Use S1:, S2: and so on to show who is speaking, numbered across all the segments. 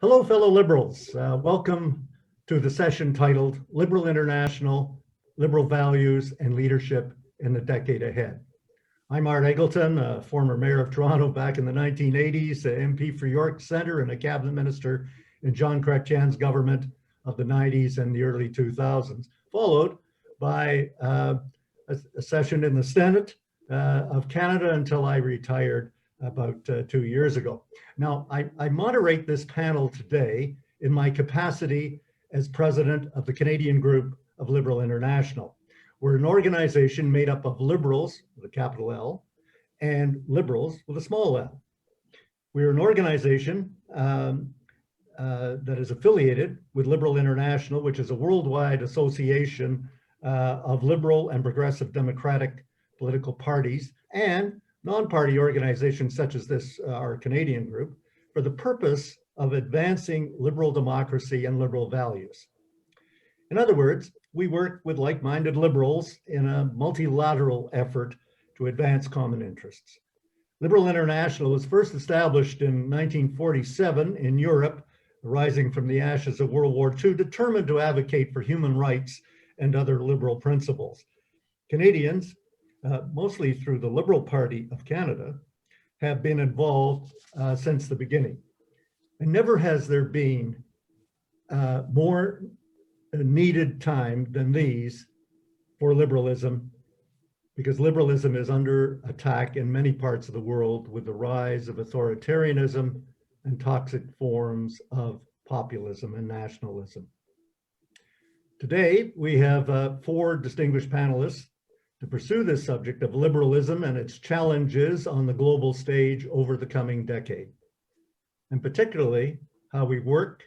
S1: Hello, fellow Liberals. Welcome to the session titled Liberal International, Liberal Values and Leadership in the Decade Ahead. I'm Art Eggleton, a former mayor of Toronto back in the 1980s, an MP for York Centre and a cabinet minister in John Chrétien's government of the 90s and the early 2000s, followed by a session in the Senate of Canada until I retired about 2 years ago. Now, I moderate this panel today in my capacity as president of the Canadian group of Liberal International. We're an organization made up of liberals with a capital L and liberals with a small l. We're an organization that is affiliated with Liberal International, which is a worldwide association of liberal and progressive democratic political parties and non-party organizations such as this, our Canadian group, for the purpose of advancing liberal democracy and liberal values. In other words, we work with like-minded liberals in a multilateral effort to advance common interests. Liberal International was first established in 1947 in Europe, arising from the ashes of World War II, determined to advocate for human rights and other liberal principles. Canadians, mostly through the Liberal Party of Canada, have been involved since the beginning. And never has there been more needed time than these for liberalism, because liberalism is under attack in many parts of the world with the rise of authoritarianism and toxic forms of populism and nationalism. Today, we have 4 distinguished panelists to pursue this subject of liberalism and its challenges on the global stage over the coming decade, and particularly how we work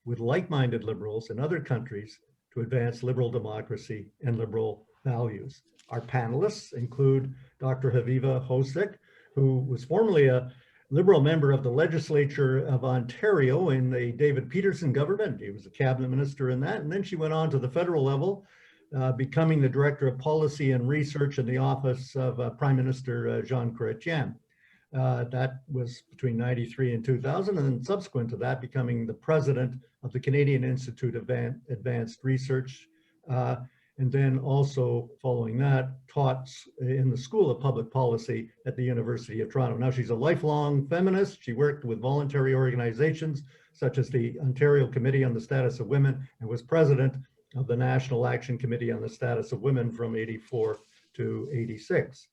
S1: with like-minded liberals in other countries to advance liberal democracy and liberal values. Our panelists include Dr. Chaviva Hosek, who was formerly a Liberal member of the legislature of Ontario in the David Peterson government. He was a cabinet minister in that, and then she went on to the federal level, becoming the Director of Policy and Research in the office of Prime Minister John Chrétien. That was between 93 and 2000, and then subsequent to that, becoming the President of the Canadian Institute of Advanced Research, and then also following that, taught in the School of Public Policy at the University of Toronto. Now she's a lifelong feminist. She worked with voluntary organizations such as the Ontario Committee on the Status of Women and was president of the National Action Committee on the Status of Women from 84 to 86.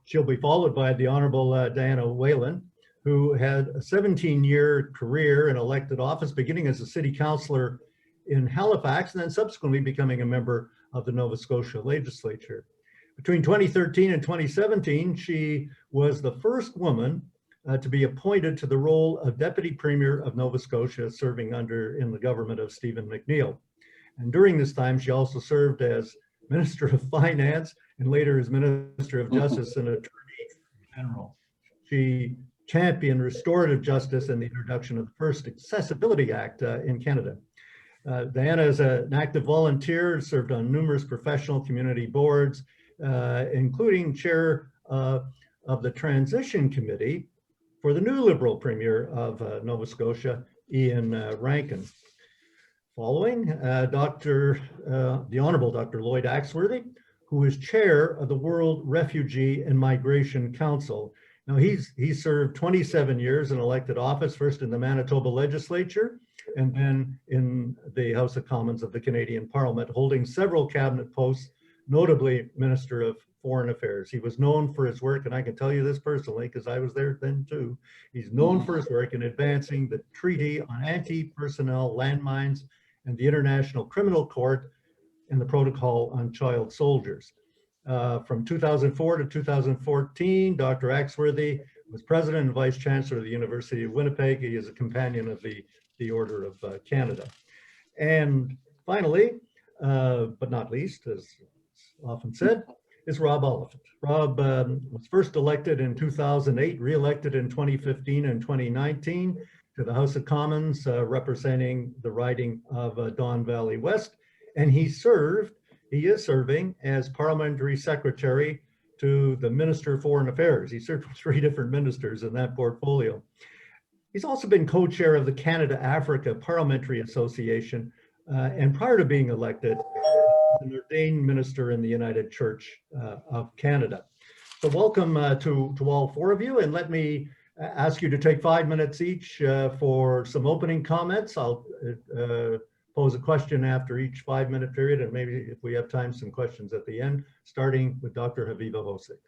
S1: She'll be followed by the Honorable Diana Whalen, who had a 17-year career in elected office, beginning as a city councillor in Halifax and then subsequently becoming a member of the Nova Scotia legislature. Between 2013 and 2017, she was the first woman to be appointed to the role of Deputy Premier of Nova Scotia, serving in the government of Stephen McNeil. And during this time, she also served as Minister of Finance and later as Minister of Justice and Attorney General. She championed restorative justice and the introduction of the first Accessibility Act in Canada. Diana is an active volunteer, served on numerous professional community boards, including chair of the Transition Committee for the new Liberal Premier of Nova Scotia, Ian Rankin. Following, the Honorable Dr. Lloyd Axworthy, who is chair of the World Refugee and Migration Council. Now he served 27 years in elected office, first in the Manitoba legislature and then in the House of Commons of the Canadian Parliament, holding several cabinet posts, notably Minister of Foreign Affairs. He was known for his work, and I can tell you this personally because I was there then too. He's known for his work in advancing the Treaty on Anti-Personnel Landmines and the International Criminal Court and the Protocol on Child Soldiers. From 2004 to 2014, Dr. Axworthy was President and Vice Chancellor of the University of Winnipeg. He is a companion of the Order of Canada. And finally, but not least, as often said, is Rob Oliphant. Rob was first elected in 2008, re-elected in 2015 and 2019 to the House of Commons, representing the riding of Don Valley West. And he is serving as Parliamentary Secretary to the Minister of Foreign Affairs. He served with 3 different ministers in that portfolio. He's also been co-chair of the Canada-Africa Parliamentary Association, and prior to being elected, an ordained minister in the United Church of Canada. So welcome to all four of you, and let me ask you to take 5 minutes each for some opening comments. I'll pose a question after each 5-minute period, and maybe if we have time, some questions at the end, starting with Dr. Chaviva Hosek.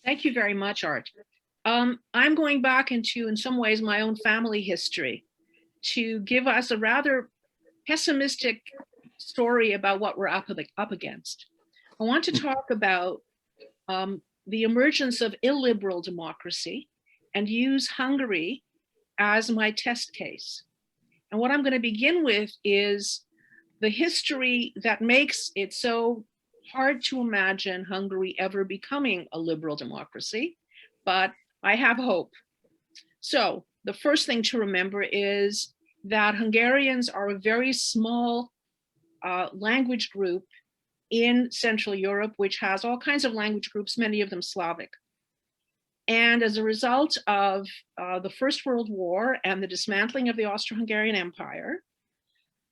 S2: Thank you very much, Art. I'm going back into, in some ways, my own family history to give us a rather pessimistic story about what we're up against. I want to talk about the emergence of illiberal democracy and use Hungary as my test case. And what I'm going to begin with is the history that makes it so hard to imagine Hungary ever becoming a liberal democracy, but I have hope. So the first thing to remember is that Hungarians are a very small language group in Central Europe, which has all kinds of language groups, many of them Slavic. And as a result of the First World War and the dismantling of the Austro-Hungarian Empire,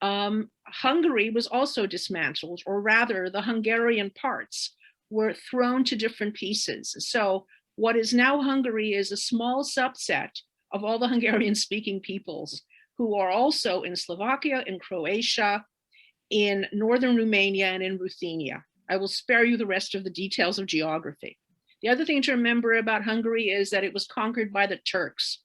S2: Hungary was also dismantled, or rather the Hungarian parts were thrown to different pieces. So what is now Hungary is a small subset of all the Hungarian-speaking peoples who are also in Slovakia, in Croatia, in northern Romania, and in Ruthenia. I will spare you the rest of the details of geography. The other thing to remember about Hungary is that it was conquered by the Turks,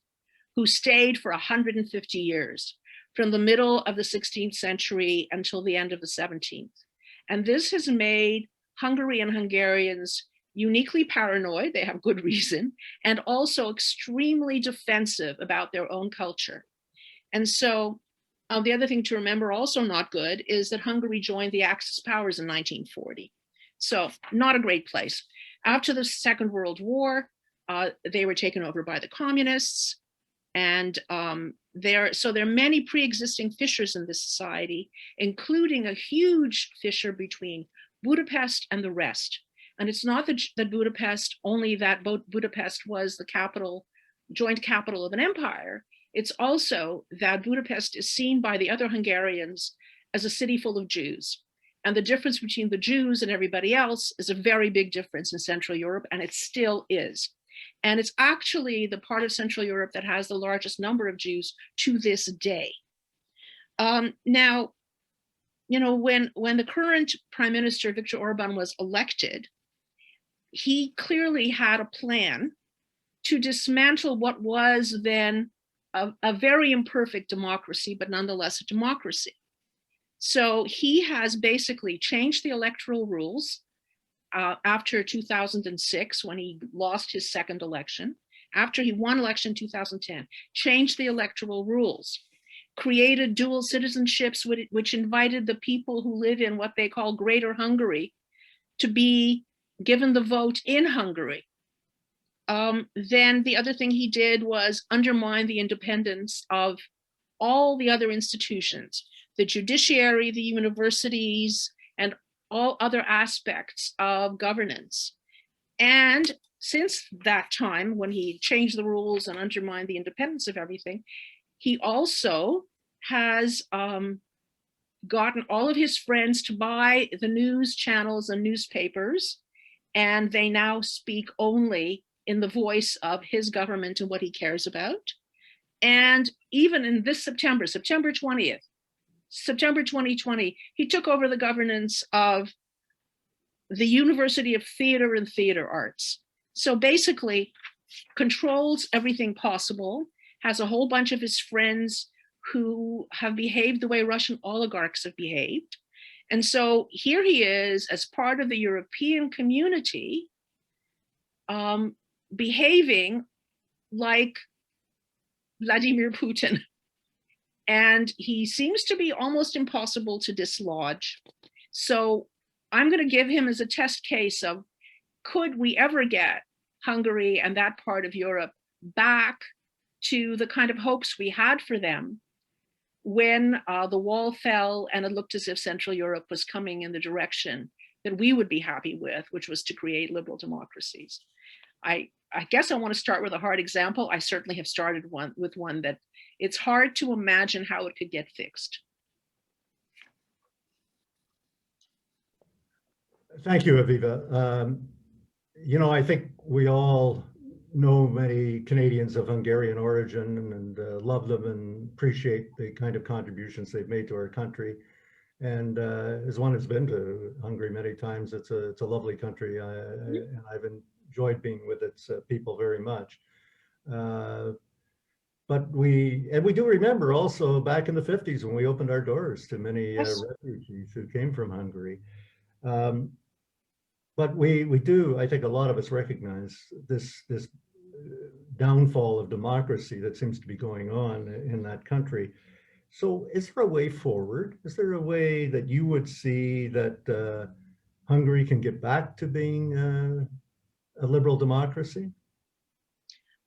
S2: who stayed for 150 years, from the middle of the 16th century until the end of the 17th. And this has made Hungary and Hungarians uniquely paranoid, they have good reason, and also extremely defensive about their own culture. And so the other thing to remember, also not good, is that Hungary joined the Axis powers in 1940. So not a great place. After the Second World War, they were taken over by the communists. And there are many pre-existing fissures in this society, including a huge fissure between Budapest and the rest. And it's not that Budapest, only that Budapest was the capital, joint capital of an empire. It's also that Budapest is seen by the other Hungarians as a city full of Jews. And the difference between the Jews and everybody else is a very big difference in Central Europe, and it still is. And it's actually the part of Central Europe that has the largest number of Jews to this day. Now, you know, when the current Prime Minister, Viktor Orban, was elected, he clearly had a plan to dismantle what was then a very imperfect democracy, but nonetheless a democracy. So he has basically changed the electoral rules after 2006, when he lost his second election, after he won election in 2010, changed the electoral rules, created dual citizenships, which invited the people who live in what they call Greater Hungary to be given the vote in Hungary. Then the other thing he did was undermine the independence of all the other institutions, the judiciary, the universities, and all other aspects of governance. And since that time, when he changed the rules and undermined the independence of everything, he also has gotten all of his friends to buy the news channels and newspapers, and they now speak only in the voice of his government and what he cares about. And even in this September 20th, September 2020, he took over the governance of the University of Theater and Theater Arts. So basically controls everything possible, has a whole bunch of his friends who have behaved the way Russian oligarchs have behaved. And so here he is as part of the European community, behaving like Vladimir Putin. And he seems to be almost impossible to dislodge. So I'm going to give him as a test case of, could we ever get Hungary and that part of Europe back to the kind of hopes we had for them when the wall fell and it looked as if Central Europe was coming in the direction that we would be happy with, which was to create liberal democracies. I I guess I want to start with a hard example. I certainly have started with one that it's hard to imagine how it could get fixed.
S1: Thank you, Aviva. You know, I think we all know many Canadians of Hungarian origin and love them and appreciate the kind of contributions they've made to our country. And as one has been to Hungary many times, it's a lovely country, and I've enjoyed being with its people very much. But we do remember also back in the 50s when we opened our doors to many
S2: Yes.
S1: refugees who came from Hungary. But we do, I think a lot of us recognize this downfall of democracy that seems to be going on in that country. So is there a way forward? Is there a way that you would see that Hungary can get back to being a liberal democracy?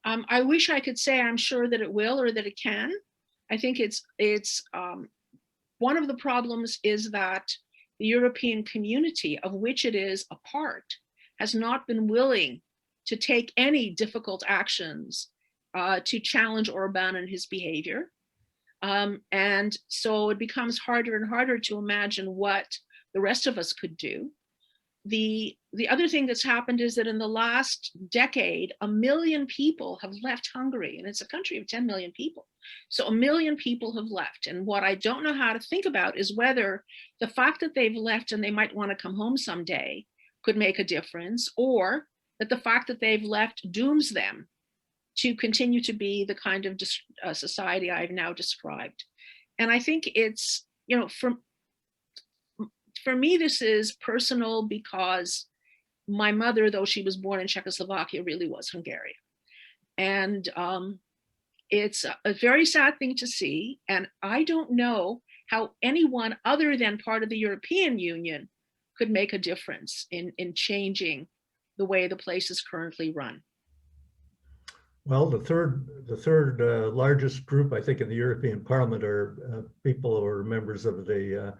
S2: I wish I could say I'm sure that it will or that it can. I think it's one of the problems is that the European community of which it is a part has not been willing to take any difficult actions to challenge Orban and his behavior. And so it becomes harder and harder to imagine what the rest of us could do. The other thing that's happened is that in the last decade, 1 million people have left Hungary, and it's a country of 10 million people. So 1 million people have left. And what I don't know how to think about is whether the fact that they've left and they might want to come home someday could make a difference, or that the fact that they've left dooms them to continue to be the kind of society I've now described. And I think it's, you know, for me, this is personal because my mother, though she was born in Czechoslovakia, really was Hungarian. And it's a very sad thing to see. And I don't know how anyone other than part of the European Union could make a difference in changing the way the place is currently run.
S1: Well, the third largest group, I think, in the European Parliament are people who are members of the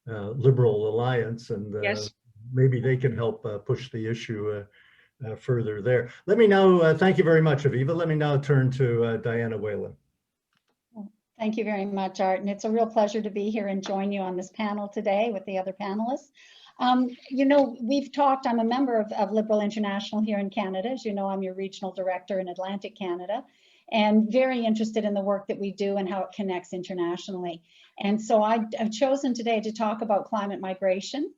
S1: Liberal Alliance, and
S2: Yes.
S1: maybe they can help push the issue further there. Let me now, thank you very much, Aviva. Let me now turn to Diana Whalen.
S3: Thank you very much, Art. And it's a real pleasure to be here and join you on this panel today with the other panelists. You know, we've talked, I'm a member of Liberal International here in Canada. As you know, I'm your regional director in Atlantic Canada, and very interested in the work that we do and how it connects internationally. And so I've chosen today to talk about climate migration.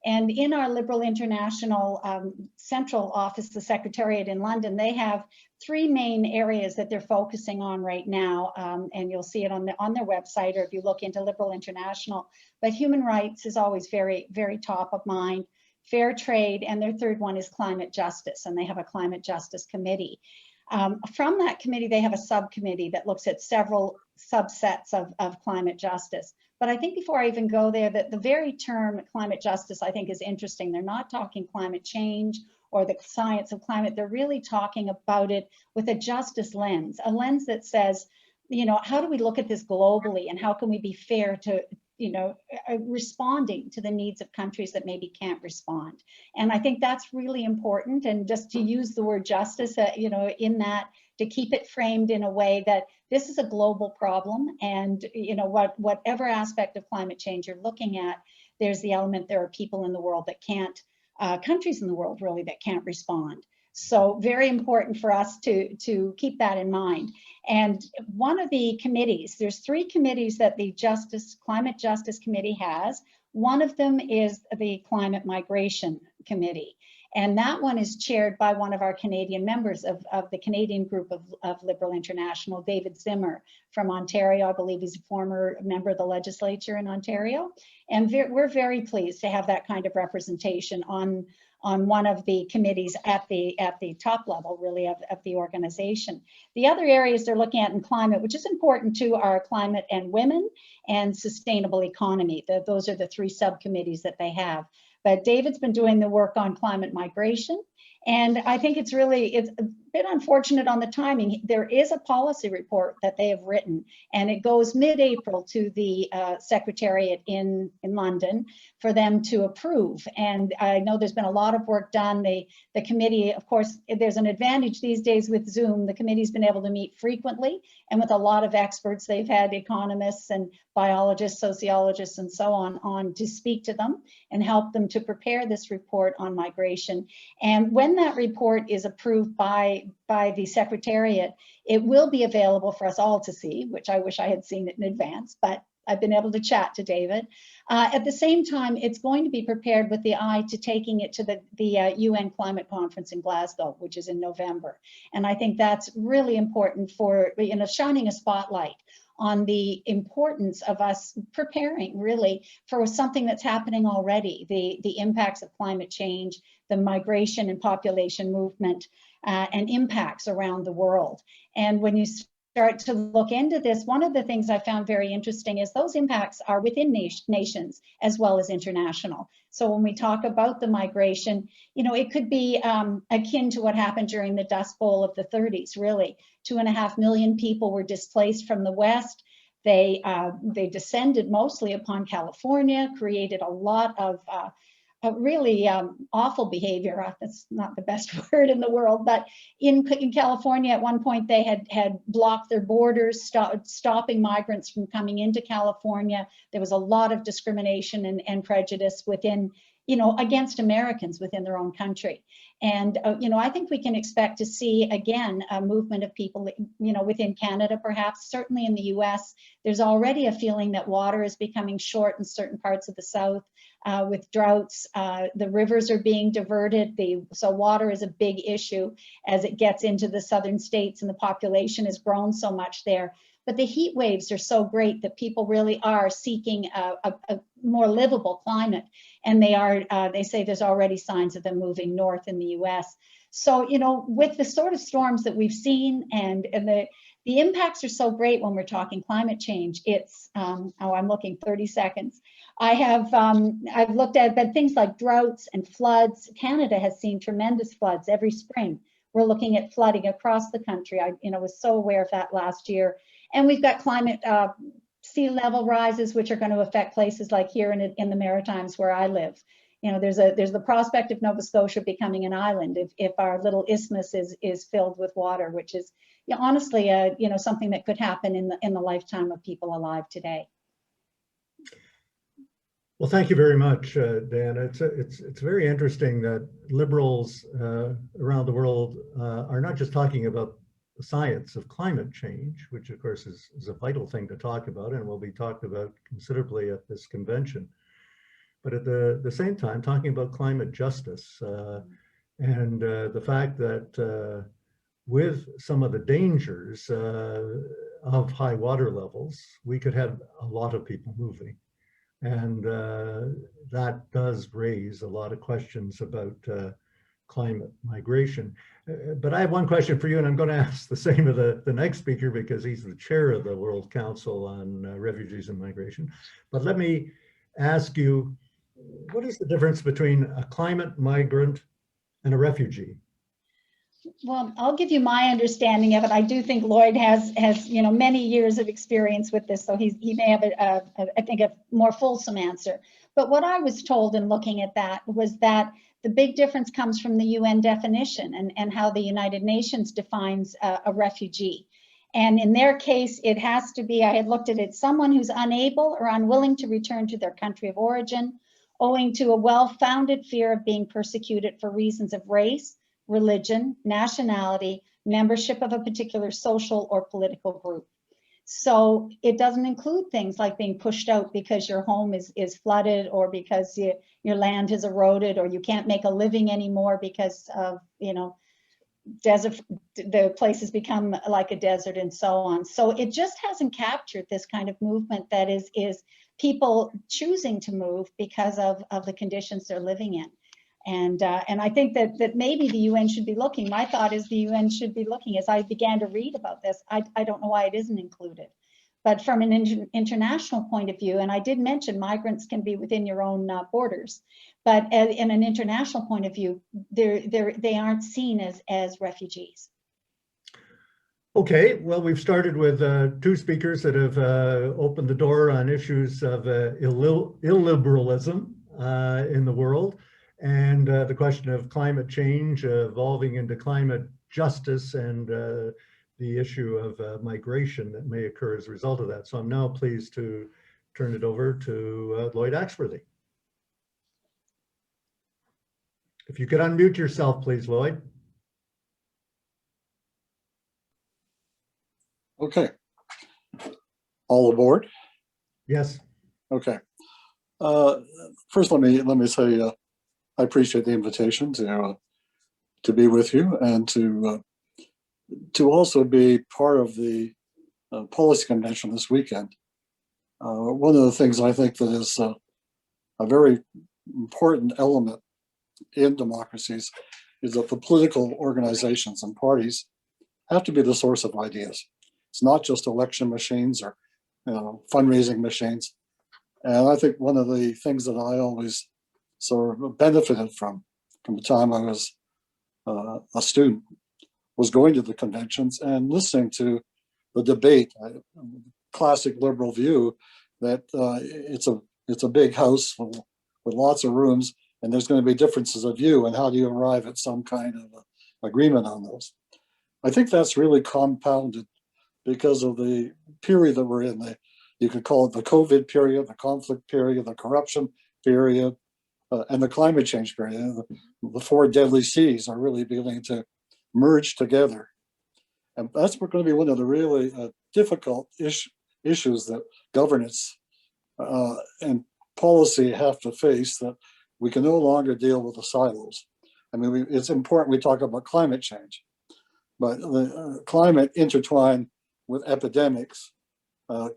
S3: And in our Liberal International central office, the Secretariat in London, they have 3 main areas that they're focusing on right now. And you'll see it on their website, or if you look into Liberal International. But human rights is always very, very top of mind. Fair trade, and their third one is climate justice, and they have a climate justice committee. From that committee, they have a subcommittee that looks at several subsets of climate justice. But I think before I even go there, that the very term climate justice, I think, is interesting. They're not talking climate change or the science of climate. They're really talking about it with a justice lens, a lens that says, you know, how do we look at this globally, and how can we be fair to, you know, responding to the needs of countries that maybe can't respond. And I think that's really important. And just to use the word justice, you know, in that, to keep it framed in a way that this is a global problem. And, you know, whatever aspect of climate change you're looking at, there's the element, there are people in the world that can't, countries in the world really that can't respond. So very important for us to keep that in mind. And one of the committees, there's 3 committees that the Climate Justice Committee has. One of them is the Climate Migration Committee. And that one is chaired by one of our Canadian members of the Canadian group of Liberal International, David Zimmer from Ontario. I believe he's a former member of the legislature in Ontario. And we're very pleased to have that kind of representation on one of the committees at the top level, really, of the organization. The other areas they're looking at in climate, which is important too, are climate and women and sustainable economy. Those are the 3 subcommittees that they have. But David's been doing the work on climate migration. And I think it's bit unfortunate on the timing. There is a policy report that they have written, and it goes mid-April to the Secretariat in London for them to approve. And I know there's been a lot of work done. The committee, of course, there's an advantage these days with Zoom. The committee's been able to meet frequently and with a lot of experts. They've had economists and biologists, sociologists, and so on to speak to them and help them to prepare this report on migration. And when that report is approved by the Secretariat, it will be available for us all to see, which I wish I had seen it in advance, but I've been able to chat to David. At the same time, it's going to be prepared with the eye to taking it to the UN Climate Conference in Glasgow, which is in November. And I think that's really important for, shining a spotlight on the importance of us preparing really for something that's happening already, the impacts of climate change, the migration and population movement, and impacts around the world. And when you start to look into this, one of the things I found very interesting is those impacts are within nations as well as international. So when we talk about the migration, it could be akin to what happened during the Dust Bowl of the 30s, really. 2.5 million people were displaced from the West. They descended mostly upon California, created a lot of really awful behavior. That's not the best word in the world, but in California at one point they had blocked their borders, stopping migrants from coming into California. There was a lot of discrimination and prejudice within, against Americans within their own country. And, I think we can expect to see, again, a movement of people, within Canada, perhaps, certainly in the US. There's already a feeling that water is becoming short in certain parts of the South with droughts. The rivers are being diverted. So water is a big issue as it gets into the southern states, and the population has grown so much there. But the heat waves are so great that people really are seeking a more livable climate. And they say there's already signs of them moving north in the US. So, with the sort of storms that we've seen and the impacts are so great when we're talking climate change. It's, I'm looking 30 seconds. I've looked at things like droughts and floods. Canada has seen tremendous floods every spring. We're looking at flooding across the country. I was so aware of that last year. And we've got climate sea level rises, which are going to affect places like here in the Maritimes where I live. There's the prospect of Nova Scotia becoming an island if our little isthmus is filled with water, which is honestly something that could happen in the lifetime of people alive today.
S1: Well, thank you very much, Dan. It's very interesting that liberals around the world are not just talking about the science of climate change, which of course is a vital thing to talk about and will be talked about considerably at this convention, but at the same time talking about climate justice and the fact that with some of the dangers of high water levels, we could have a lot of people moving. And that does raise a lot of questions about climate migration. But I have one question for you, and I'm going to ask the same of the next speaker because he's the chair of the World Council on Refugees and Migration. But let me ask you, what is the difference between a climate migrant and a refugee?
S3: Well, I'll give you my understanding of it. I do think Lloyd has many years of experience with this, so he may have I think a more fulsome answer. But what I was told in looking at that was that the big difference comes from the UN definition and how the United Nations defines a refugee. And in their case, it has to be, I had looked at it, someone who's unable or unwilling to return to their country of origin, owing to a well-founded fear of being persecuted for reasons of race, religion, nationality, membership of a particular social or political group. So it doesn't include things like being pushed out because your home is flooded or because your land has eroded or you can't make a living anymore because of, desert, the place has become like a desert and so on. So it just hasn't captured this kind of movement that is people choosing to move because of the conditions they're living in. And I think that maybe the UN should be looking. My thought is the UN should be looking. As I began to read about this, I don't know why it isn't included. But from an international point of view, and I did mention migrants can be within your own borders, but in an international point of view, they aren't seen as refugees.
S1: Okay, well, we've started with two speakers that have opened the door on issues of illiberalism in the world, and the question of climate change evolving into climate justice, and the issue of migration that may occur as a result of that. So I'm now pleased to turn it over to Lloyd Axworthy. If you could unmute yourself, please, Lloyd.
S4: Okay. All aboard?
S1: Yes.
S4: Okay. First, let me say I appreciate the invitation to be with you and to also be part of the policy convention this weekend. One of the things I think that is a very important element in democracies is that the political organizations and parties have to be the source of ideas. It's not just election machines or fundraising machines. And I think one of the things that I always sort of benefited from the time I was a student was going to the conventions and listening to the debate. Classic liberal view that it's a big house with lots of rooms, and there's going to be differences of view, and how do you arrive at some kind of agreement on those? I think that's really compounded because of the period that we're in. You could call it the COVID period, the conflict period, the corruption period, and the climate change period. The four deadly C's are really beginning to merge together. And that's going to be one of the really difficult issues that governance and policy have to face, that we can no longer deal with the silos. I mean, it's important we talk about climate change, but the climate intertwined with epidemics,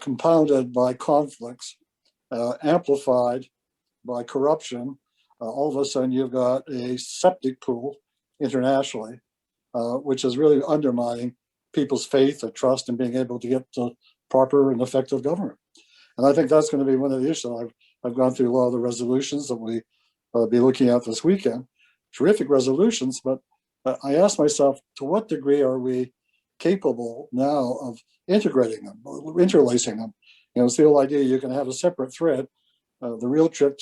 S4: compounded by conflicts, amplified by corruption. All of a sudden you've got a septic pool internationally, which is really undermining people's faith and trust in being able to get proper and effective government. And I think that's going to be one of the issues. I've gone through a lot of the resolutions that we be looking at this weekend. Terrific resolutions, but I asked myself, to what degree are we capable now of integrating them, interlacing them? It's the old idea you can have a separate thread. The real trick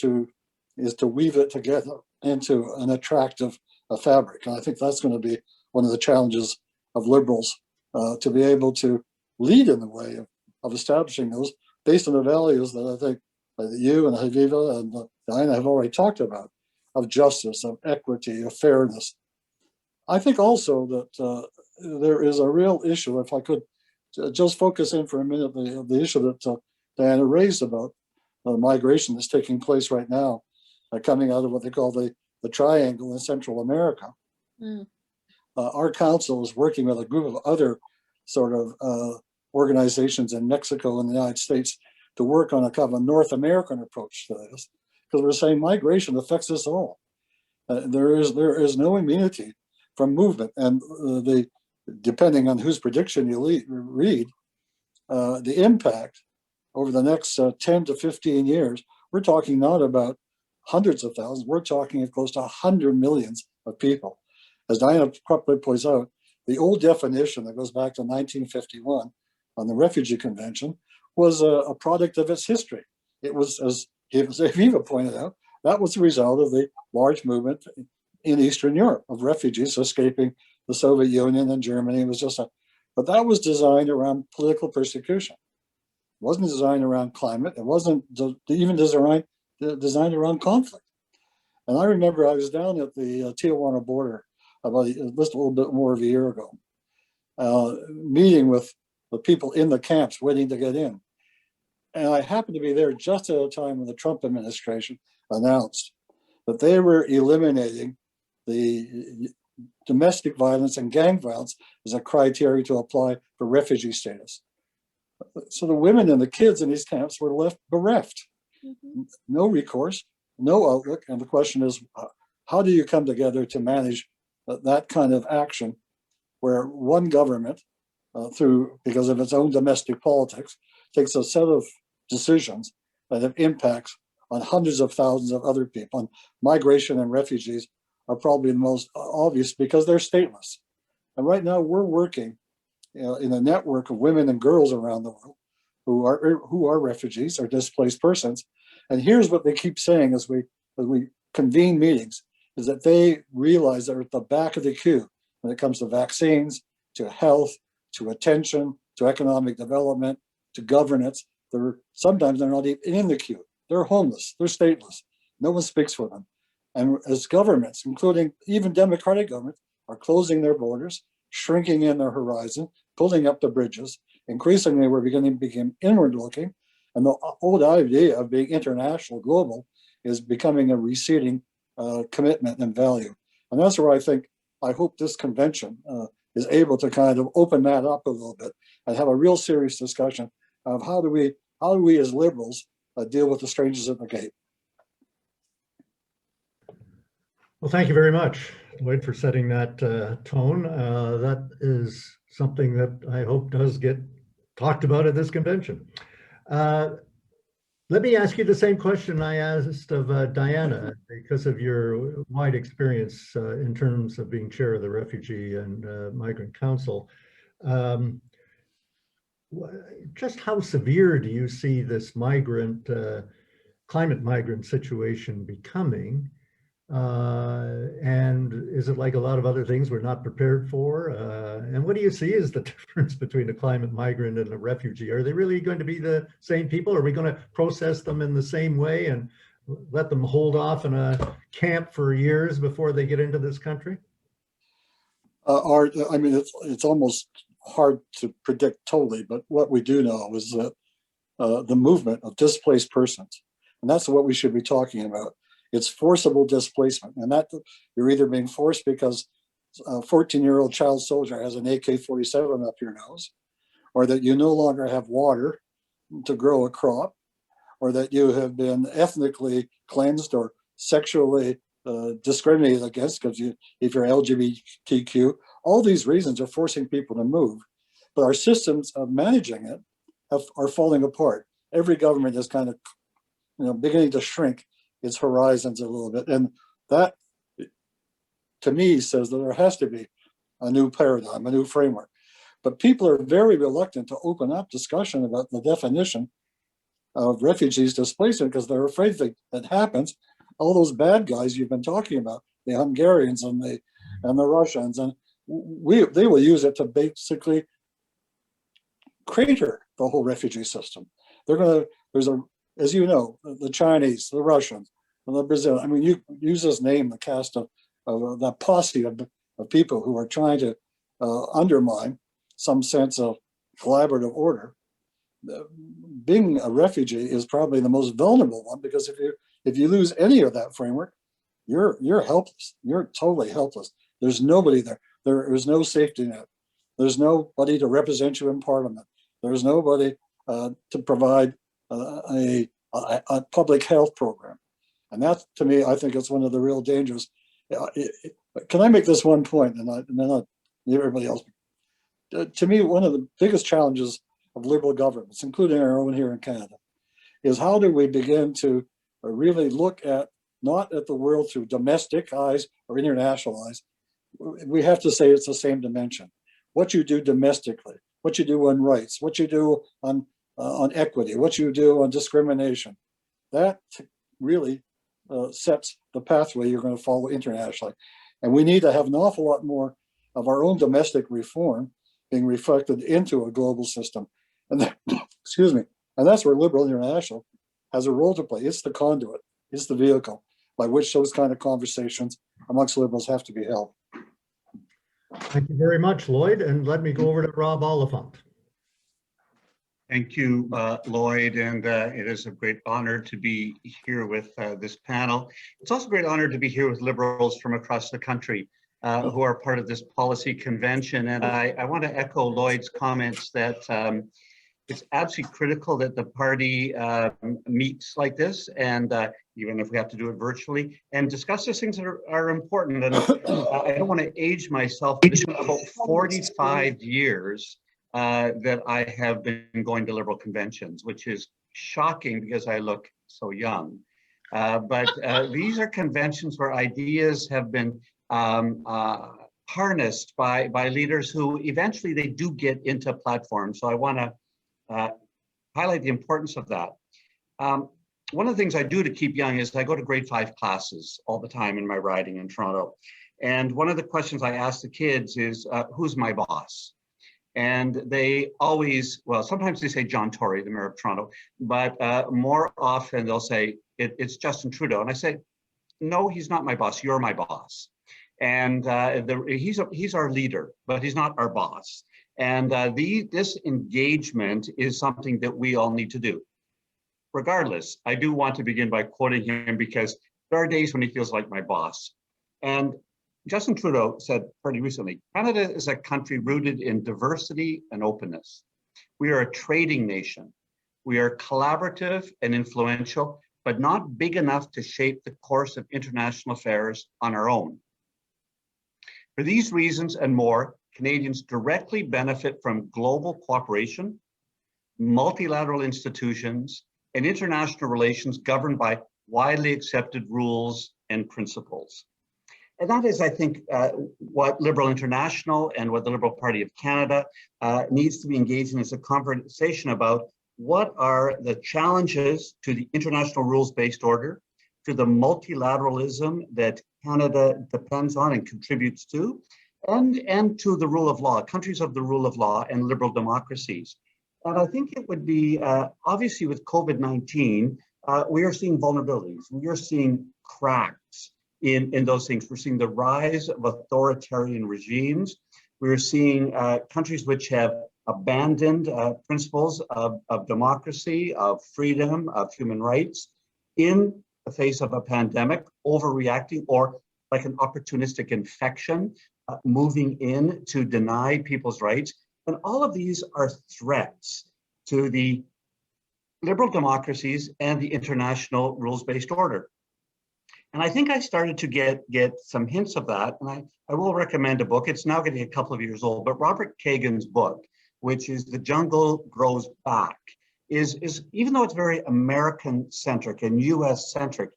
S4: is to weave it together into an attractive fabric. And I think that's going to be one of the challenges of liberals, to be able to lead in the way of establishing those based on the values that I think that you and Chaviva and Diana have already talked about, of justice, of equity, of fairness. I think also that there is a real issue, if I could just focus in for a minute, the issue that Diana raised about migration that's taking place right now, coming out of what they call the triangle in Central America. Mm. Our council is working with a group of other sort of organizations in Mexico and the United States to work on a kind of a North American approach to this, because we're saying migration affects us all. There is no immunity from movement, and depending on whose prediction you read, the impact over the next 10 to 15 years, we're talking not about hundreds of thousands, we're talking of close to 100 millions of people. As Diana properly points out, the old definition that goes back to 1951 on the Refugee Convention was a product of its history. It was, as Chaviva pointed out, that was the result of the large movement in Eastern Europe of refugees escaping the Soviet Union and Germany. It was but that was designed around political persecution. It wasn't designed around climate. It wasn't even designed around conflict. And I remember I was down at the Tijuana border about just a little bit more of a year ago, meeting with the people in the camps waiting to get in. And I happened to be there just at a time when the Trump administration announced that they were eliminating the domestic violence and gang violence as a criteria to apply for refugee status. So the women and the kids in these camps were left bereft. Mm-hmm. No recourse, no outlook. And the question is, how do you come together to manage that kind of action where one government, because of its own domestic politics, takes a set of decisions that have impacts on hundreds of thousands of other people? And migration and refugees are probably the most obvious because they're stateless. And right now we're working in a network of women and girls around the world who are refugees or displaced persons. And here's what they keep saying as we convene meetings, is that they realize they're at the back of the queue when it comes to vaccines, to health, to attention, to economic development, to governance. Sometimes they're not even in the queue. They're homeless, they're stateless. No one speaks for them. And as governments, including even democratic governments, are closing their borders, shrinking in their horizon, pulling up the bridges, increasingly we're beginning to become inward looking. And the old idea of being international, global, is becoming a receding commitment and value. And that's where I hope this convention is able to kind of open that up a little bit and have a real serious discussion of how do we as liberals deal with the strangers at the gate.
S1: Well, thank you very much, Lloyd, for setting that tone. That is something that I hope does get talked about at this convention. Let me ask you the same question I asked of Diana, because of your wide experience in terms of being chair of the Refugee and Migrant Council. Just how severe do you see this climate migrant situation becoming? And is it like a lot of other things we're not prepared for? And what do you see as the difference between a climate migrant and a refugee? Are they really going to be the same people? Are we going to process them in the same way and let them hold off in a camp for years before they get into this country?
S4: Art, I mean, it's almost hard to predict totally, but what we do know is that the movement of displaced persons, and that's what we should be talking about. It's forcible displacement, and that you're either being forced because a 14-year-old child soldier has an AK-47 up your nose, or that you no longer have water to grow a crop, or that you have been ethnically cleansed or sexually discriminated against because if you're LGBTQ. All these reasons are forcing people to move, but our systems of managing it are falling apart. Every government is kind of beginning to shrink its horizons a little bit. And that, to me, says that there has to be a new paradigm, a new framework. But people are very reluctant to open up discussion about the definition of refugees displacement because they're afraid that it happens. All those bad guys you've been talking about, the Hungarians and the Russians, and they will use it to basically crater the whole refugee system. As you know, the Chinese, the Russians, and the Brazilians. I mean, you use this name, the cast of that posse of people who are trying to undermine some sense of collaborative order. Being a refugee is probably the most vulnerable one because if you lose any of that framework, you're helpless. You're totally helpless. There's nobody there. There is no safety net. There's nobody to represent you in Parliament. There's nobody to provide a public health program. And that, to me, I think it's one of the real dangers. Can I make this one point, and then I'll leave everybody else? To me, one of the biggest challenges of liberal governments, including our own here in Canada, is how do we begin to really look at, not at the world through domestic eyes or international eyes. We have to say it's the same dimension. What you do domestically, what you do on rights, what you do on equity, what you do on discrimination, that really sets the pathway you're going to follow internationally. And we need to have an awful lot more of our own domestic reform being reflected into a global system. And that, excuse me, and that's where Liberal International has a role to play. It's the conduit, it's the vehicle by which those kind of conversations amongst liberals have to be held.
S1: Thank you very much, Lloyd. And let me go over to Rob Oliphant.
S5: Thank you, Lloyd, and it is a great honor to be here with this panel. It's also a great honor to be here with liberals from across the country who are part of this policy convention. And I want to echo Lloyd's comments that it's absolutely critical that the party meets like this, and even if we have to do it virtually, and discuss those things that are important. And I don't want to age myself, but it's been about 45 years that I have been going to liberal conventions, which is shocking because I look so young. But these are conventions where ideas have been harnessed by leaders who eventually they do get into platforms. So I want to highlight the importance of that. One of the things I do to keep young is I go to grade 5 classes all the time in my riding in Toronto. And one of the questions I ask the kids is, who's my boss? And they always, well, sometimes they say John Tory, the mayor of Toronto, but more often they'll say, it's Justin Trudeau. And I say, no, he's not my boss, you're my boss. And he's our leader, but he's not our boss. And this engagement is something that we all need to do. Regardless, I do want to begin by quoting him because there are days when he feels like my boss. And Justin Trudeau said pretty recently, Canada is a country rooted in diversity and openness. We are a trading nation. We are collaborative and influential, but not big enough to shape the course of international affairs on our own. For these reasons and more, Canadians directly benefit from global cooperation, multilateral institutions, and international relations governed by widely accepted rules and principles. And that is, I think, what Liberal International and what the Liberal Party of Canada needs to be engaged in is a conversation about what are the challenges to the international rules-based order, to the multilateralism that Canada depends on and contributes to, and to the rule of law, countries of the rule of law and liberal democracies. And I think it would be, obviously with COVID-19, we are seeing vulnerabilities. We are seeing cracks in those things. We're seeing the rise of authoritarian regimes. We're seeing countries which have abandoned principles of democracy, of freedom, of human rights in the face of a pandemic, overreacting or like an opportunistic infection, moving in to deny people's rights. And all of these are threats to the liberal democracies and the international rules-based order. And I think I started to get some hints of that. And I will recommend a book. It's now getting a couple of years old, but Robert Kagan's book, which is The Jungle Grows Back, is even though it's very American-centric and US-centric,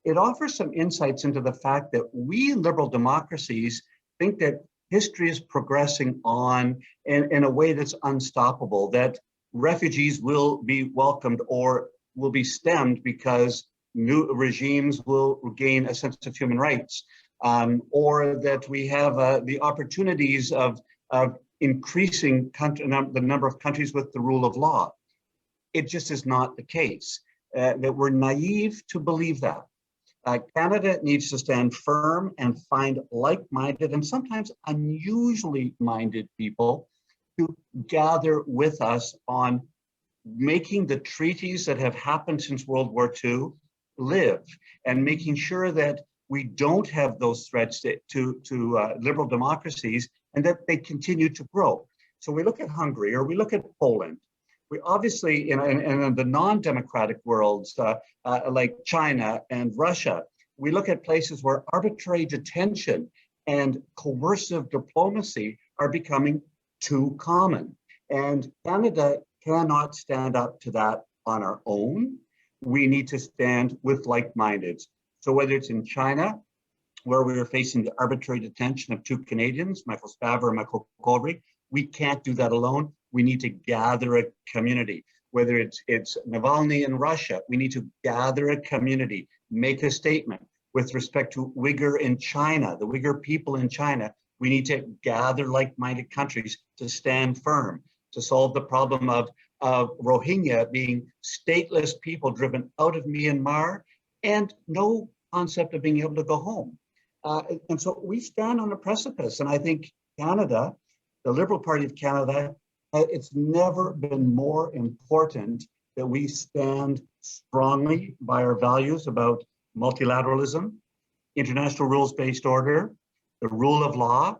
S5: it offers some insights into the fact that we liberal democracies think that history is progressing on in a way that's unstoppable, that refugees will be welcomed or will be stemmed because new regimes will gain a sense of human rights, or that we have the opportunities of increasing the number of countries with the rule of law. It just is not the case, that we're naive to believe that. Canada needs to stand firm and find like-minded and sometimes unusually minded people to gather with us on making the treaties that have happened since World War II live, and making sure that we don't have those threats to liberal democracies and that they continue to grow. So we look at Hungary or we look at Poland. We obviously, in the non-democratic worlds, like China and Russia, we look at places where arbitrary detention and coercive diplomacy are becoming too common. And Canada cannot stand up to that on our own. We need to stand with like-minded. So whether it's in China, where we are facing the arbitrary detention of 2 Canadians, Michael Spavor and Michael Colby, we can't do that alone. We need to gather a community. Whether it's Navalny in Russia, we need to gather a community, make a statement. With respect to Uyghur in China, the Uyghur people in China, we need to gather like-minded countries to stand firm, to solve the problem of Rohingya being stateless people driven out of Myanmar and no concept of being able to go home. And so we stand on a precipice. And I think Canada, the Liberal Party of Canada, it's never been more important that we stand strongly by our values about multilateralism, international rules-based order, the rule of law,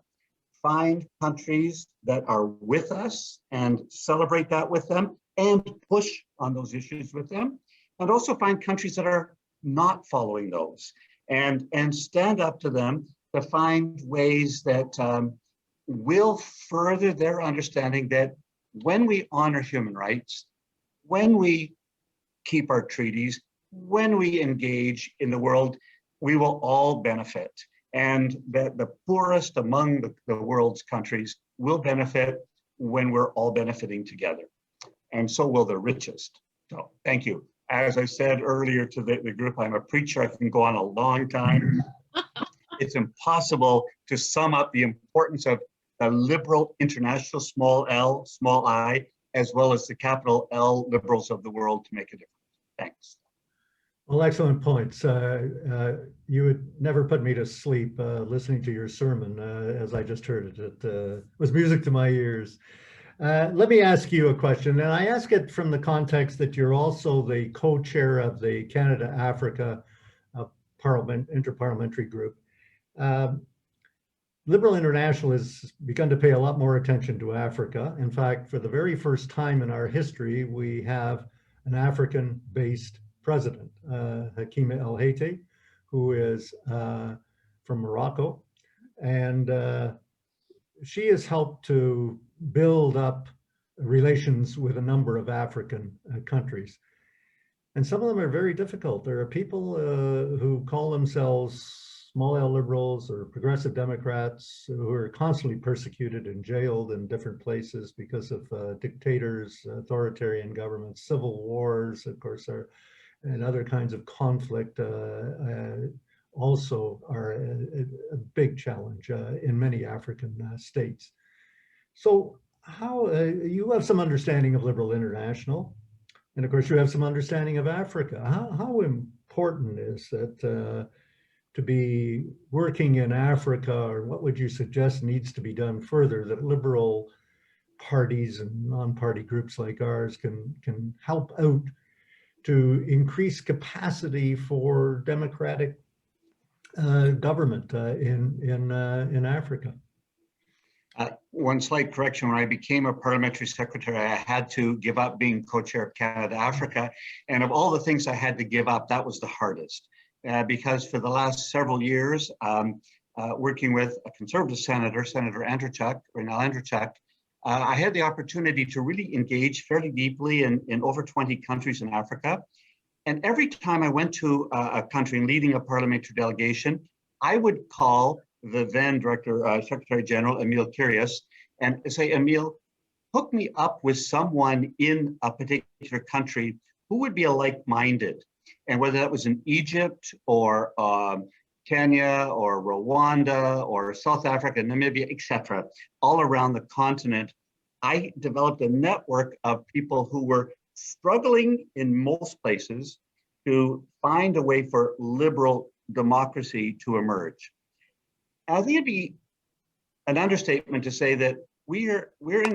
S5: find countries that are with us and celebrate that with them and push on those issues with them, and also find countries that are not following those and stand up to them to find ways that will further their understanding that when we honor human rights, when we keep our treaties, when we engage in the world, we will all benefit. and that the poorest among the world's countries will benefit when we're all benefiting together. And so will the richest. So thank you. As I said earlier to the group, I'm a preacher. I can go on a long time. It's impossible to sum up the importance of a liberal international, small l, small I, as well as the capital L liberals of the world to make a difference. Thanks.
S1: Well, excellent points. You would never put me to sleep listening to your sermon as I just heard it. It was music to my ears. Let me ask you a question, and I ask it from the context that you're also the co-chair of the Canada-Africa Interparliamentary Group. Liberal International has begun to pay a lot more attention to Africa. In fact, for the very first time in our history, we have an African-based president, Hakima El Haiti, who is from Morocco. And she has helped to build up relations with a number of African countries. And some of them are very difficult. There are people who call themselves small L liberals or progressive Democrats who are constantly persecuted and jailed in different places because of dictators, authoritarian governments, civil wars, of course, and other kinds of conflict also are a big challenge in many African states. So how, you have some understanding of Liberal International, and of course you have some understanding of Africa. How important is that to be working in Africa, or what would you suggest needs to be done further that liberal parties and non-party groups like ours can help out to increase capacity for democratic government in Africa?
S5: One slight correction, when I became a parliamentary secretary, I had to give up being co-chair of Canada-Africa. And of all the things I had to give up, that was the hardest. Because for the last several years, working with a conservative senator, Senator Andrzejczyk, Renal Andrzejczyk, I had the opportunity to really engage fairly deeply in over 20 countries in Africa. And every time I went to a country and leading a parliamentary delegation, I would call the then Secretary General, Emil Kirios, and say, Emil, hook me up with someone in a particular country who would be a like-minded. And whether that was in Egypt or Kenya or Rwanda or South Africa, Namibia, etc., all around the continent, I developed a network of people who were struggling in most places to find a way for liberal democracy to emerge. I think it'd be an understatement to say that we're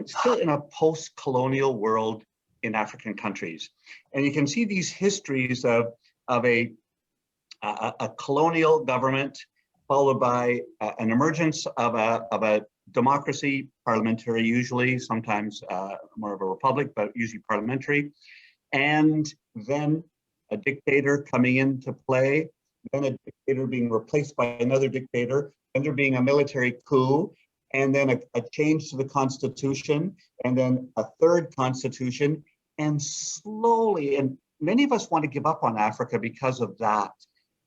S5: still in a post-colonial world in African countries. And you can see these histories of a colonial government followed by an emergence of a democracy, parliamentary usually, sometimes more of a republic, but usually parliamentary. And then a dictator coming into play, then a dictator being replaced by another dictator, and there being a military coup, and then a change to the constitution, and then a third constitution, and slowly, and many of us want to give up on Africa because of that.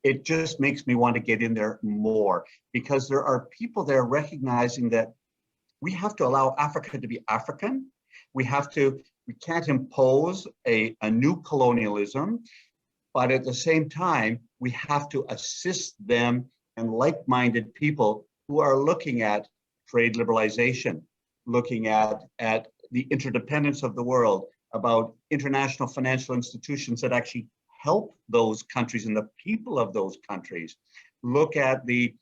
S5: It just makes me want to get in there more, because there are people there recognizing that we have to allow Africa to be African. We can't impose a new colonialism, but at the same time, we have to assist them and like-minded people who are looking at trade liberalization, looking at the interdependence of the world, about international financial institutions that actually help those countries and the people of those countries, look at the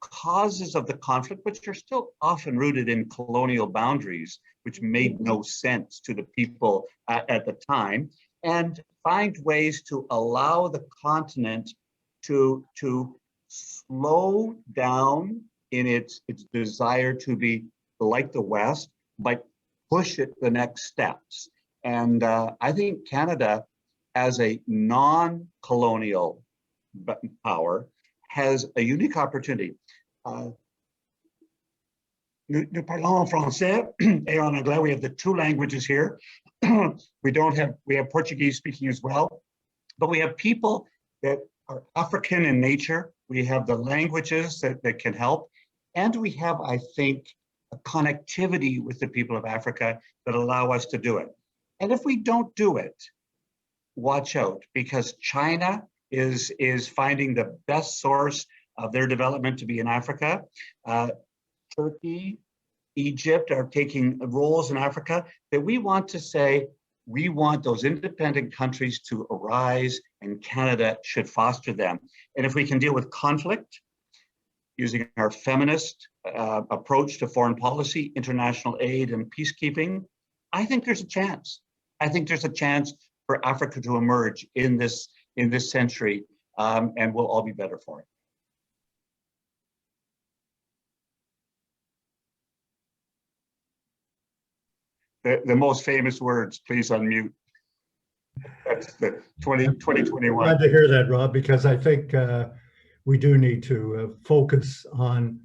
S5: causes of the conflict, which are still often rooted in colonial boundaries, which made no sense to the people at the time, and find ways to allow the continent to slow down in its desire to be like the West, but push it the next steps. And I think Canada, as a non-colonial power, has a unique opportunity. Nous parlons en français et en anglais. We have the two languages here. We have Portuguese speaking as well, but we have people that are African in nature, We have the languages that can help. And we have, I think, a connectivity with the people of Africa that allow us to do it. And if we don't do it, watch out, because China is finding the best source of their development to be in Africa. Turkey, Egypt are taking roles in Africa that we want to say, we want those independent countries to arise, and Canada should foster them. And if we can deal with conflict using our feminist approach to foreign policy, international aid, and peacekeeping, I think there's a chance. I think there's a chance for Africa to emerge in this century, and we'll all be better for it. The most famous words, please unmute. That's the 2021.
S1: Glad to hear that, Rob, because I think we do need to focus on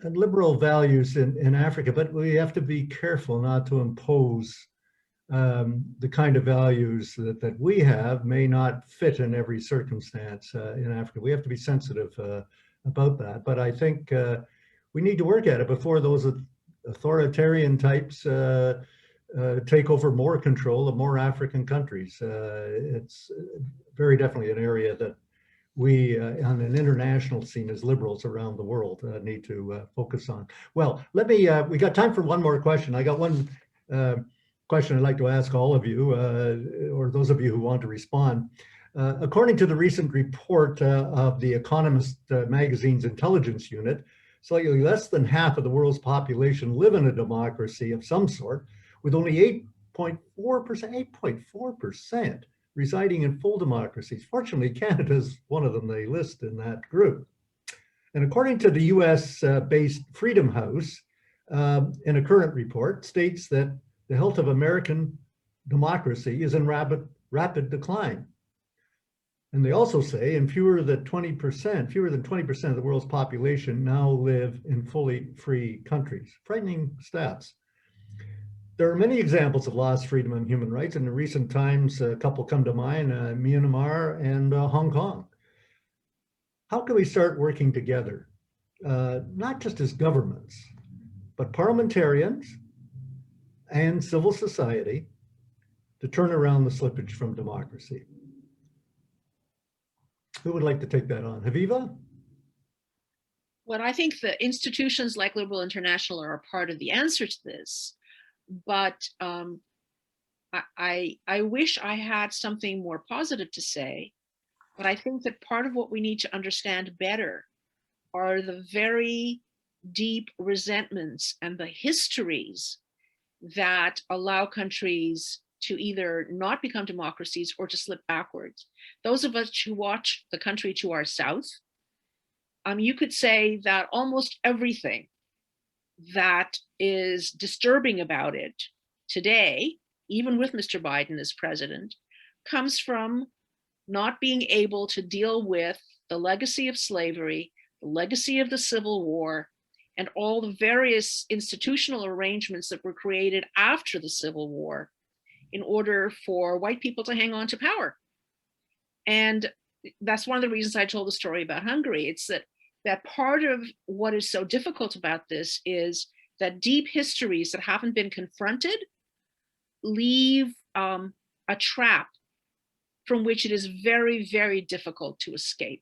S1: liberal values in Africa, but we have to be careful not to impose the kind of values that we have may not fit in every circumstance in Africa. We have to be sensitive about that, but I think we need to work at it before those authoritarian types take over more control of more African countries. It's very definitely an area that we on an international scene as liberals around the world need to focus on. Well, let me, we got time for one more question. I got one question I'd like to ask all of you, or those of you who want to respond. According to the recent report of the Economist magazine's intelligence unit, slightly less than half of the world's population live in a democracy of some sort, with only 8.4% residing in full democracies. Fortunately, Canada is one of them they list in that group. And according to the US-based Freedom House, in a current report, states that the health of American democracy is in rapid decline. And they also say, and fewer than 20% of the world's population now live in fully free countries. Frightening stats. There are many examples of lost freedom and human rights. In recent times, a couple come to mind, Myanmar and Hong Kong. How can we start working together, not just as governments, but parliamentarians and civil society to turn around the slippage from democracy? Who would like to take that on? Chaviva?
S2: Well, I think the institutions like Liberal International are a part of the answer to this, but I wish I had something more positive to say, but I think that part of what we need to understand better are the very deep resentments and the histories that allow countries to either not become democracies or to slip backwards. Those of us who watch the country to our south, you could say that almost everything that is disturbing about it today, even with Mr. Biden as president, comes from not being able to deal with the legacy of slavery, the legacy of the Civil War, and all the various institutional arrangements that were created after the Civil War in order for white people to hang on to power. And that's one of the reasons I told the story about Hungary. It's that part of what is so difficult about this is that deep histories that haven't been confronted leave a trap from which it is very, very difficult to escape.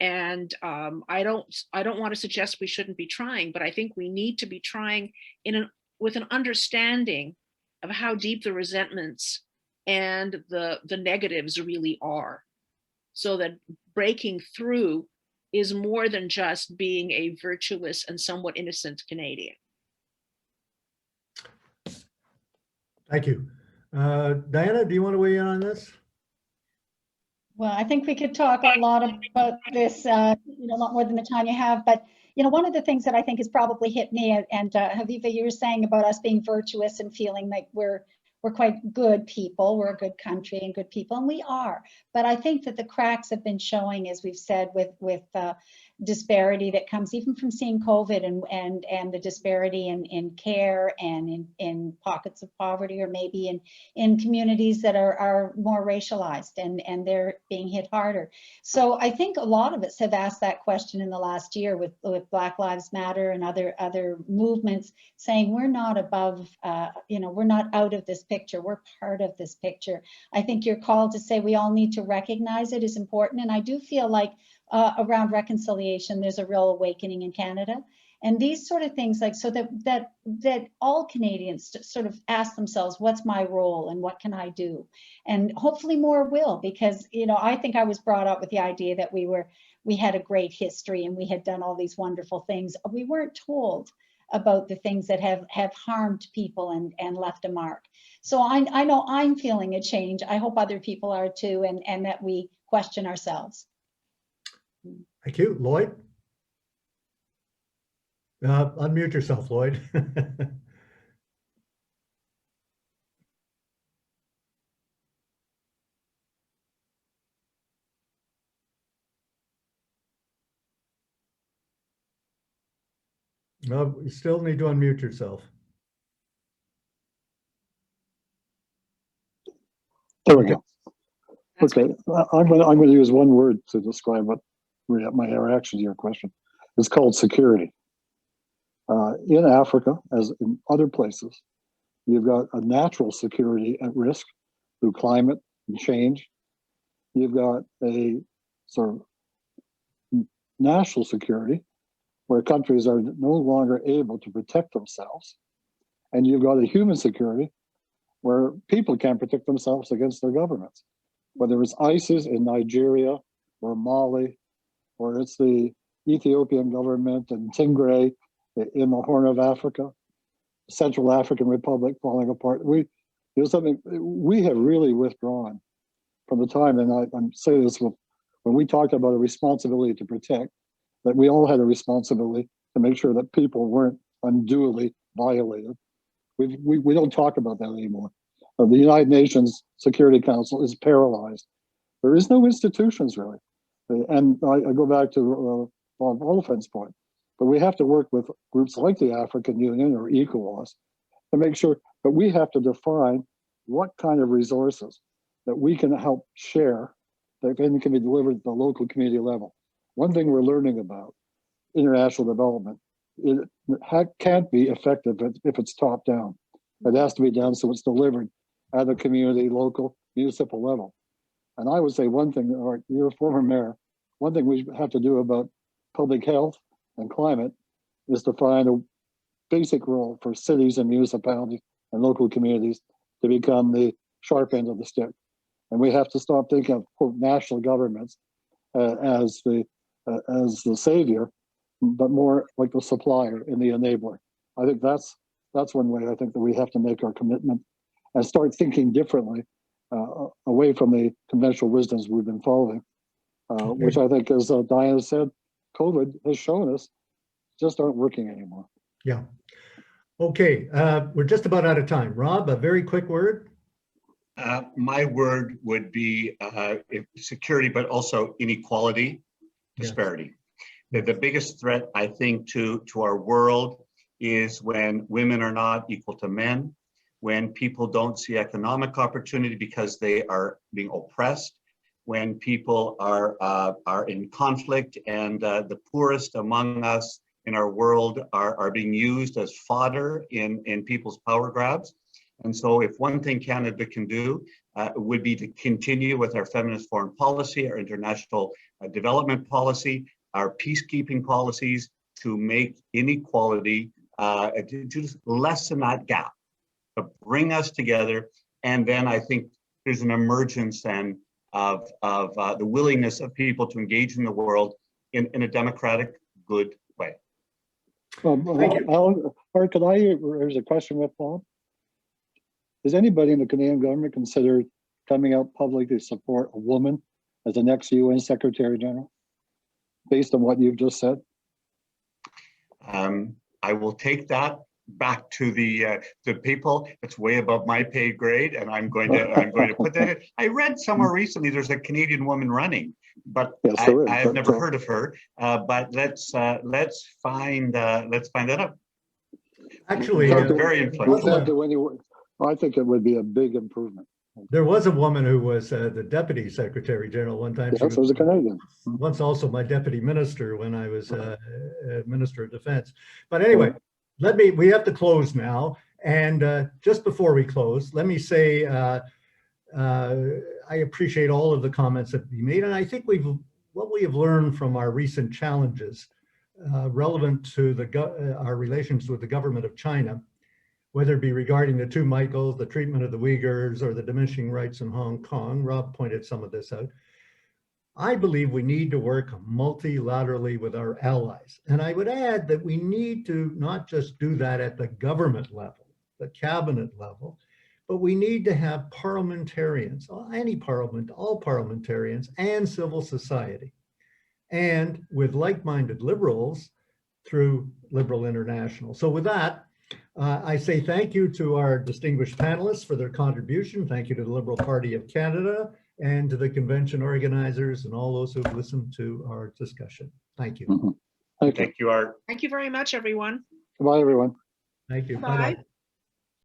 S2: And I don't want to suggest we shouldn't be trying, but I think we need to be trying with an understanding of how deep the resentments and the negatives really are, so that breaking through is more than just being a virtuous and somewhat innocent Canadian.
S1: Thank you. Diana, do you want to weigh in on this?
S3: Well, I think we could talk a lot about this, a lot more than the time you have. But, one of the things that I think has probably hit me, and Chaviva, you were saying about us being virtuous and feeling like we're quite good people, we're a good country and good people, and we are. But I think that the cracks have been showing, as we've said, with disparity that comes even from seeing COVID and the disparity in care and in pockets of poverty, or maybe in communities that are more racialized and they're being hit harder. So I think a lot of us have asked that question in the last year with Black Lives Matter and other movements, saying we're not above, we're not out of this picture, we're part of this picture. I think your call to say we all need to recognize it is important. And I do feel like around reconciliation, there's a real awakening in Canada. And these sort of things, like, so that all Canadians sort of ask themselves, what's my role and what can I do? And hopefully more will, because, I think I was brought up with the idea that we had a great history and we had done all these wonderful things. We weren't told about the things that have harmed people and left a mark. So I know I'm feeling a change. I hope other people are too, and that we question ourselves.
S1: Thank you. Lloyd? Unmute yourself, Lloyd. No, you still need to unmute yourself.
S4: There we go.
S2: That's
S4: Okay, I'm going to use one word to describe what my reaction to your question. It's called security. In Africa, as in other places, you've got a natural security at risk through climate and change. You've got a sort of national security where countries are no longer able to protect themselves. And you've got a human security where people can't protect themselves against their governments, whether it's ISIS in Nigeria or Mali, or it's the Ethiopian government and Tigray in the Horn of Africa, Central African Republic falling apart. We have really withdrawn from the time, and I'm saying this when we talked about a responsibility to protect, that we all had a responsibility to make sure that people weren't unduly violated. We don't talk about that anymore. The United Nations Security Council is paralyzed. There is no institutions really. And I go back to Oliphant's point, but we have to work with groups like the African Union or ECOWAS to make sure that we have to define what kind of resources that we can help share that then can be delivered at the local community level. One thing we're learning about international development, it can't be effective if it's top down. It has to be done so it's delivered at the community, local, municipal level. And I would say one thing, or you're a former mayor, one thing we have to do about public health and climate is to find a basic role for cities and municipalities and local communities to become the sharp end of the stick. And we have to stop thinking of, quote, national governments as the savior, but more like the supplier and the enabler. I think that's one way I think that we have to make our commitment and start thinking differently away from the conventional wisdoms we've been following, which I think, as Diana said, COVID has shown us just aren't working anymore.
S1: Yeah. Okay, we're just about out of time. Rob, a very quick word.
S5: My word would be security, but also inequality, disparity. Yeah. The biggest threat, I think, to our world is when women are not equal to men, when people don't see economic opportunity because they are being oppressed, when people are in conflict, and the poorest among us in our world are being used as fodder in people's power grabs. And so if one thing Canada can do would be to continue with our feminist foreign policy, our international development policy, our peacekeeping policies to make inequality, to just lessen that gap, to bring us together. And then I think there's an emergence then of the willingness of people to engage in the world in a democratic, good way.
S4: Alan, or could there's a question with Bob. Has anybody in the Canadian government considered coming out publicly to support a woman as the next UN Secretary General, based on what you've just said?
S5: I will take that back to the people. It's way above my pay grade, and I'm going to put that in. I read somewhere recently there's a Canadian woman running, but
S4: Yes,
S5: I have never heard of her. But let's find that out.
S1: Actually,
S5: Very influential.
S4: I think it would be a big improvement.
S1: there was a woman who was the Deputy Secretary General one time.
S4: Yes,
S1: She
S4: was a Canadian.
S1: once also my Deputy Minister when I was Minister of Defense. But anyway, we have to close now. And just before we close, let me say I appreciate all of the comments that you made. And I think what we have learned from our recent challenges relevant to our relations with the government of China, whether it be regarding the two Michaels, the treatment of the Uyghurs, or the diminishing rights in Hong Kong. Rob pointed some of this out. I believe we need to work multilaterally with our allies. And I would add that we need to not just do that at the government level, the cabinet level, but we need to have parliamentarians, any parliament, all parliamentarians, and civil society. And with like-minded liberals through Liberal International. So with that, I say thank you to our distinguished panelists for their contribution. Thank you to the Liberal Party of Canada and to the convention organizers and all those who've listened to our discussion. Thank you.
S4: Mm-hmm.
S5: Thank you, Art.
S2: Thank you very much, everyone.
S4: Goodbye, everyone.
S1: Thank you.
S2: Bye.
S1: Bye-bye.